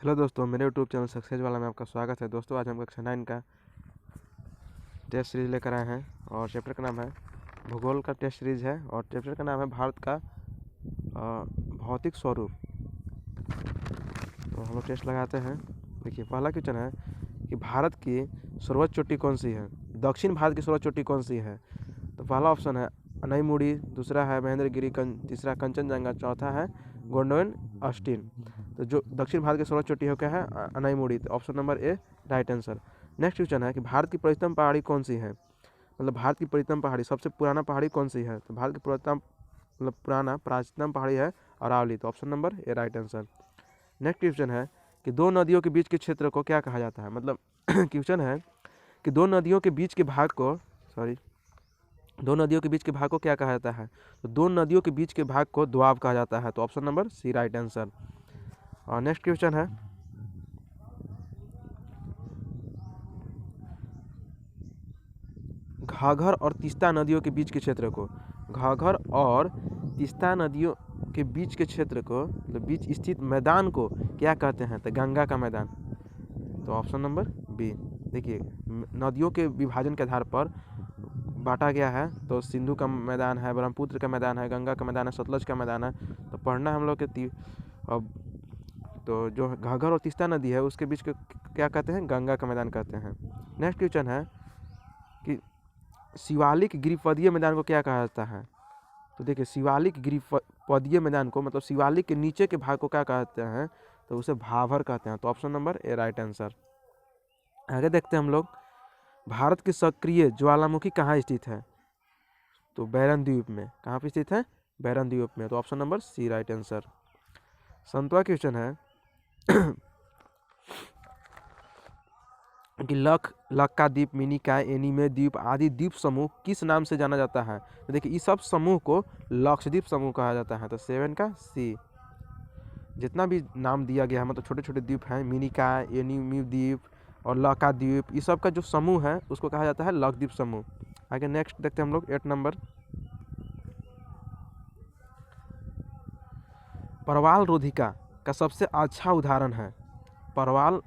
Hello दोस्तों, मेरे YouTube channel success वाला में आपका स्वागत है। दोस्तों आज हम कक्षा 9 का टेस्ट सीरीज लेकर आए हैं और चैप्टर का नाम है भूगोल का टेस्ट सीरीज है और चैप्टर का नाम है भारत का भौतिक स्वरूप। तो हम लोग टेस्ट लगाते हैं। देखिए पहला क्वेश्चन है कि भारत की सर्वोच्च चोटी कौन सी है। दक्षिण भारत की सर्वोच्च चोटी कौन सी है। तो पहला ऑप्शन है अनईमुड़ी, दूसरा है महेंद्रगिरी, तीसरा कंचनजंगा, चौथा है गोंडवन अस्टीन। तो जो दक्षिण भारत की सर्वोच्च चोटी है क्या है, अनईमुड़ी। तो option number A right answer. Next question है कि भारत की प्राचीनतम पहाड़ी कौन सी है। मतलब भारत की प्राचीनतम पहाड़ी, सबसे पुराना पहाड़ी कौन सी है। तो भारत की प्राचीनतम पहाड़ी है अरावली। तो option number A right answer. Next question है कि दो नदियों के बीच के क्षेत्र को क्या कहा जाता है। मतलब क्वेश्चन है कि दो नदियों के बीच के भाग को क्या कहा जाता है। तो दो नदियों के बीच के भाग को दोआब कहा जाता है। तो option number C right answer. और नेक्स्ट क्वेश्चन है घाघर और तीस्ता नदियों के बीच के क्षेत्र को, घाघर और तीस्ता नदियों के बीच के क्षेत्र को, मतलब बीच स्थित मैदान को क्या कहते हैं। तो गंगा का मैदान। तो ऑप्शन नंबर बी। देखिए नदियों के विभाजन के आधार पर बांटा गया है। तो सिंधु का मैदान है, ब्रह्मपुत्र का मैदान है, गंगा का मैदान है, सतलज का मैदान है। तो पढ़ना हम लोग के अब तो जो घाघर और तीस्ता नदी है उसके बीच के क्या कहते हैं, गंगा का मैदान कहते हैं। नेक्स्ट क्वेश्चन है कि शिवालिक गिरिपदीय मैदान को क्या कहा जाता है। तो देखिए शिवालिक गिरिपदीय मैदान को, मतलब शिवालिक के नीचे के भाग को क्या कहते हैं। तो उसे भाभर कहते हैं। तो option number A right answer. आगे देखते हैं हम लोग, भारत की सक्रिय ज्वालामुखी कहाँ स्थित है। तो बैरन द्वीप में। कहाँ पे स्थित है, बैरन द्वीप में। तो option number C right answer. 7वां क्वेश्चन है कि लक्काद्वीप, मिनिकॉय, एनिमे द्वीप आदि द्वीप समूह किस नाम से जाना जाता है। तो देखिए इस सब समूह को लक्षद्वीप समूह कहा जाता है। तो 7 का सी। जितना भी नाम दिया गया है, मतलब छोटे छोटे द्वीप हैं, मिनिकॉय, एनिमे द्वीप और लक्काद्वीप, इस सब का जो समूह है उसको कहा जाता है लक्षद्वीप समूह। आगे नेक्स्ट देखते हैं हम लोग 8 नंबर, परवाल रोधिका का सबसे अच्छा उदाहरण है। परवाल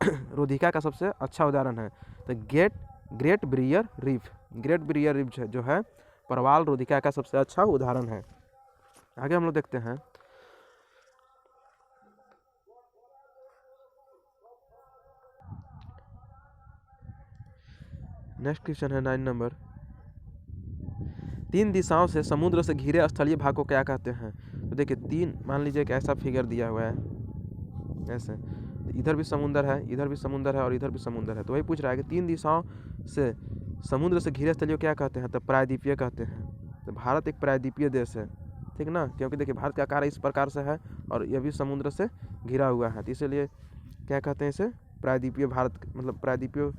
रोधिका का सबसे अच्छा उदाहरण है। तो ग्रेट ब्रियर रिफ जो है परवाल रोधिका का सबसे अच्छा उदाहरण है। आगे हम लोग देखते हैं नेक्स्ट क्वेश्चन है 9 नंबर, 3 दिशाओं से समुद्र से घिरे स्थलीय भाग को क्या कहते हैं। तो देखिए तीन, मान लीजिए एक ऐसा फिगर दिया हुआ है ऐसे, इधर भी समुंदर है, इधर भी समुंदर है और इधर भी समुंदर है। तो वही पूछ रहा है कि 3 दिशाओं से समुद्र से घिरे स्थलीय क्या कहते हैं। तो प्रायद्वीपीय कहते हैं। तो भारत एक प्रायद्वीपीय देश है, ठीक ना, क्योंकि देखिए भारत का आकार इस प्रकार से है और यह भी समुद्र से घिरा हुआ है। तो इसीलिए क्या कहते हैं इसे, प्रायद्वीपीय भारत, मतलब प्रायद्वीपीय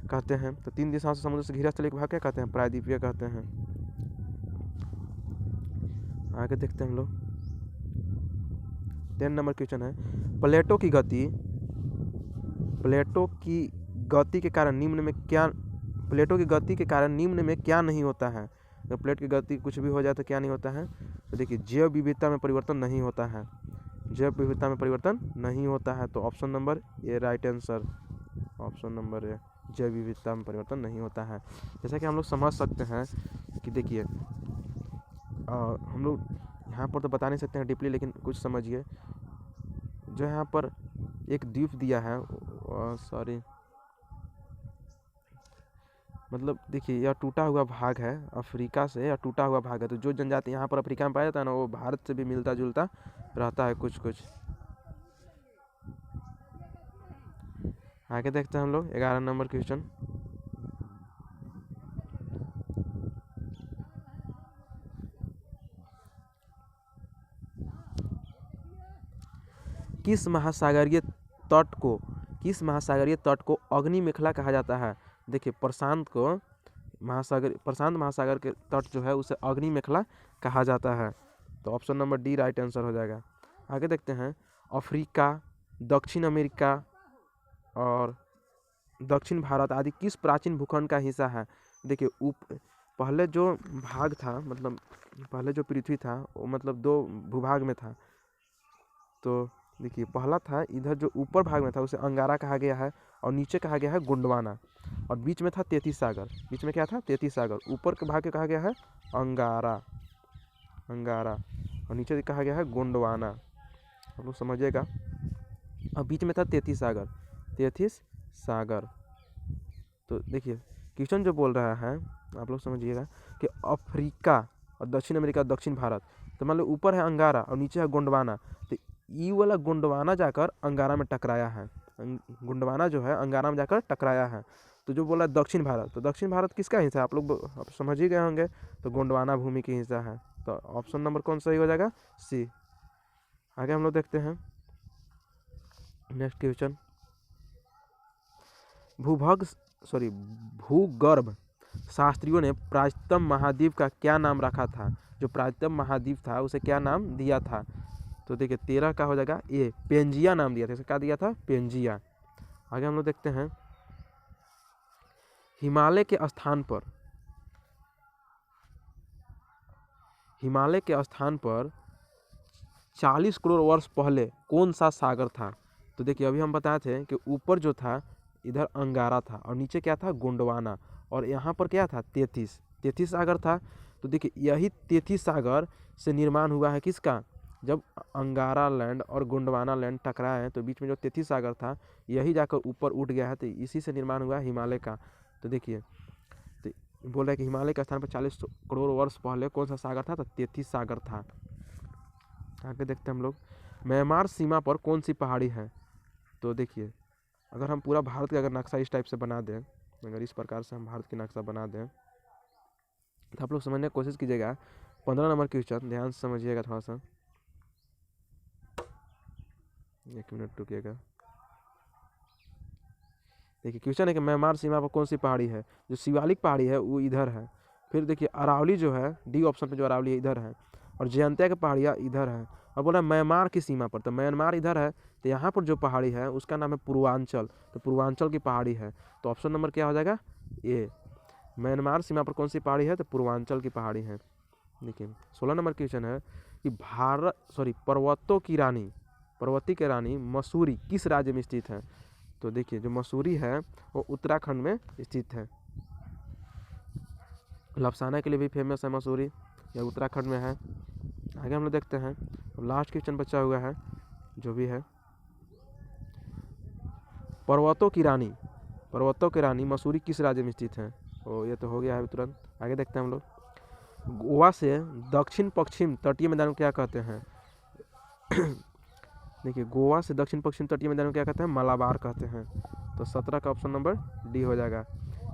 कहते हैं। तो 3 दिशाओं से समुद्र से घिरा स्थलीय भाग क्या कहते हैं, प्रायद्वीपीय कहते हैं। आगे देखते हैं हम लोग 10 नंबर क्वेश्चन है, प्लेटों की गति के कारण निम्न में क्या नहीं होता है। तो प्लेट की गति कुछ भी हो जाए तो क्या नहीं होता है। तो देखिए जैव विविधता में परिवर्तन नहीं होता है, जैव विविधता में परिवर्तन नहीं होता है। तो option number A right answer. Option number A, जैव विविधता में परिवर्तन नहीं होता है। जैसा कि हम लोग समझ सकते हैं कि देखिए हम लोग यहाँ पर तो बता नहीं सकते हैं डीपली, लेकिन कुछ समझिए। जो यहाँ पर एक द्वीप दिया है, मतलब देखिए यह टूटा हुआ भाग है, अफ्रीका से यह टूटा हुआ भाग है। तो जो जनजाति यहाँ पर अफ्रीका में पाया जाता है ना, वो भारत से भी मिलता जुलता रहता है कुछ कुछ। आगे देखते हैं हम लोग 11 नंबर क्वेश्चन, किस महासागरीय तट को अग्नि मेखला कहा जाता है। देखिए प्रशांत महासागर के तट जो है उसे अग्नि मेखला कहा जाता है। तो option number D right answer हो जाएगा। आगे देखते हैं अफ्रीका, दक्षिण अमेरिका और दक्षिण भारत आदि किस प्राचीन भूखंड का हिस्सा है। देखिए पहले जो भाग था, मतलब पहले जो पृथ्वी था वो मतलब 2 भूभाग में था। तो देखिए पहला था इधर जो ऊपर भाग में था उसे अंगारा कहा गया है और नीचे कहा गया है गोंडवाना, और बीच में था तैतीस सागर। बीच में क्या था? तैतीस सागर। ऊपर के भाग के कहा गया है अंगारा, अंगारा, और नीचे कहा गया है गोंडवाना। आप लोग समझिएगा। और बीच में था तैतीस सागर, तैतीस सागर। तो देखिए क्वेश्चन जो बोल रहा है आप लोग समझिएगा कि अफ्रीका और दक्षिण अमेरिका, दक्षिण भारत, तो मान लो ऊपर है अंगारा और नीचे है गोंडवाना, तो ये वाला गोंडवाना जाकर अंगारा में टकराया है। गोंडवाना जो है अंगारा में जाकर टकराया है। तो जो बोला दक्षिण भारत, तो दक्षिण भारत किसका हिस्सा है? आप लोग आप समझ ही गए होंगे, तो गोंडवाना भूमि की हिस्सा है। तो ऑप्शन नंबर कौन सही हो जाएगा? सी। आगे हम लोग देखते हैं नेक्स्ट क्वेश्चन। भूगर्भ शास्त्रियों ने प्राचीनतम महाद्वीप का क्या नाम रखा था? जो प्राचीनतम महाद्वीप था उसे क्या नाम दिया था? तो देखिए 13 का हो जाएगा ए, पेंजिया नाम दिया था। इसे क्या दिया था? पेंजिया। आगे हम लोग देखते हैं हिमालय के स्थान पर 40 करोड़ वर्ष पहले कौन सा सागर था? तो देखिए अभी हम बताए थे कि ऊपर जो था इधर अंगारा था और नीचे क्या था? गोंडवाना, और यहाँ पर क्या था? तैतीस सागर था। तो देखिए यही 33 सागर से निर्माण हुआ है किसका? जब अंगारा लैंड और गोंडवाना लैंड टकराए हैं तो बीच में जो 33 सागर था यही जाकर ऊपर उठ गया है, तो इसी से निर्माण हुआ हिमालय का। तो देखिए तो बोल रहा है कि हिमालय के स्थान पर 40 करोड़ वर्ष पहले कौन सा सागर था? तो 33 सागर था। आगे देखते हैं हम लोग म्यांमार सीमा पर कौन सी पहाड़ी है? तो देखिए अगर हम पूरा भारत का अगर नक्शा इस टाइप से बना दें, अगर इस प्रकार से हम भारत की नक्शा बना दें तो आप लोग समझने की कोशिश कीजिएगा। 15 नंबर क्वेश्चन ध्यान से समझिएगा थोड़ा सा, 1 मिनट रुकिएगा। देखिए क्वेश्चन है कि म्यांमार सीमा पर कौन सी पहाड़ी है? जो शिवालिक पहाड़ी है वो इधर है। फिर देखिए अरावली जो है, डी ऑप्शन पे जो अरावली है इधर है, और जयंतिया की पहाड़ियाँ इधर है, और बोला म्यांमार की सीमा पर, तो म्यांमार इधर है, तो यहाँ पर जो पहाड़ी है उसका नाम है पूर्वांचल, तो पूर्वांचल की पहाड़ी है। तो ऑप्शन नंबर क्या हो जाएगा? ए। म्यांमार सीमा पर कौन सी पहाड़ी है? तो पूर्वांचल की पहाड़ी है। देखिए 16 नंबर क्वेश्चन है कि पर्वती की रानी मसूरी किस राज्य में स्थित है? तो देखिए जो मसूरी है वो उत्तराखंड में स्थित है। लपसाना के लिए भी फेमस है मसूरी, यह उत्तराखंड में है। आगे हम लोग देखते हैं, लास्ट क्वेश्चन बचा हुआ है जो भी है, पर्वतों की रानी मसूरी किस राज्य में स्थित है? तो ये तो हो गया है तुरंत। आगे देखते हैं हम लोग गोवा से दक्षिण पश्चिम तटीय मैदान को क्या कहते हैं? देखिए गोवा से दक्षिण पश्चिम तटीय मैदान को क्या कहते हैं? मलाबार कहते हैं। तो 17 का ऑप्शन नंबर डी हो जाएगा।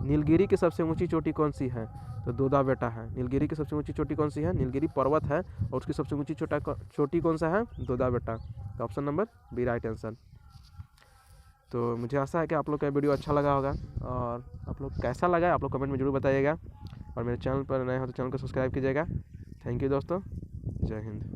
नीलगिरी की सबसे ऊंची चोटी कौन सी है? तो दोदा बेटा है। नीलगिरी की सबसे ऊंची चोटी कौन सी है? नीलगिरी पर्वत है और उसकी सबसे ऊंची चोटी कौन सा है? दोदा बेटा। तो option number B right answer. तो मुझे आशा है कि आप लोग का वीडियो अच्छा लगा होगा, और आप लोग कैसा लगा आप लोग कमेंट में जरूर बताइएगा, और मेरे चैनल पर नए हो तो चैनल को सब्सक्राइब कीजिएगा। थैंक यू दोस्तों, जय हिंद।